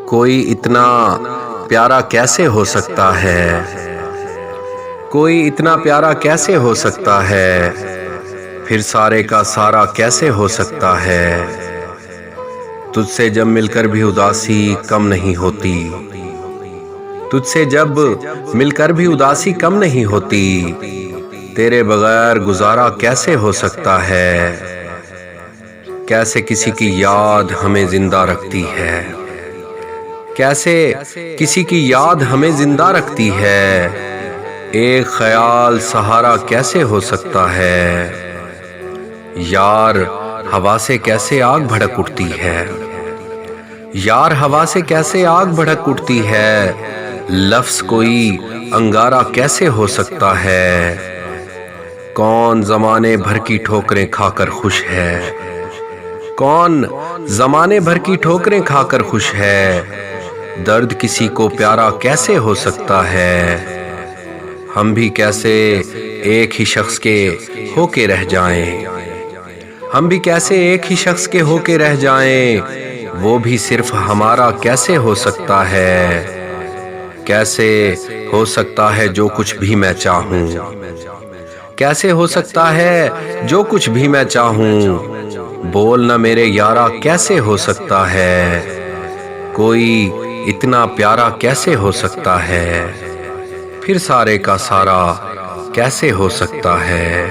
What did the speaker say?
کوئی اتنا پیارا کیسے ہو سکتا ہے؟ کوئی اتنا پیارا کیسے ہو سکتا ہے؟ پھر سارے کا سارا کیسے ہو سکتا ہے؟ تجھ سے جب مل کر بھی اداسی کم نہیں ہوتی، تجھ سے جب مل کر بھی اداسی کم نہیں ہوتی، تیرے بغیر گزارا کیسے ہو سکتا ہے؟ کیسے کسی کی یاد ہمیں زندہ رکھتی ہے، کیسے کسی کی یاد ہمیں زندہ رکھتی ہے، ایک خیال سہارا کیسے ہو سکتا ہے؟ یار ہوا سے کیسے آگ بھڑک اٹھتی ہے، یار ہوا سے کیسے آگ بھڑک اٹھتی ہے، لفظ کوئی انگارہ کیسے ہو سکتا ہے؟ کون زمانے بھر کی ٹھوکریں کھا کر خوش ہے، کون زمانے بھر کی ٹھوکریں کھا کر خوش ہے، درد کسی کو پیارا کیسے ہو سکتا ہے؟ ہم بھی کیسے ایک ہی شخص کے ہو کے رہ جائیں، ہم بھی کیسے ایک ہی شخص کے ہو کے رہ جائیں، وہ بھی صرف ہمارا کیسے ہو سکتا ہے؟ کیسے ہو سکتا ہے جو کچھ بھی میں چاہوں، کیسے ہو سکتا ہے جو کچھ بھی میں چاہوں، بولنا میرے یارا کیسے ہو سکتا ہے؟ کوئی اتنا پیارا کیسے ہو سکتا ہے؟ پھر سارے کا سارا کیسے ہو سکتا ہے؟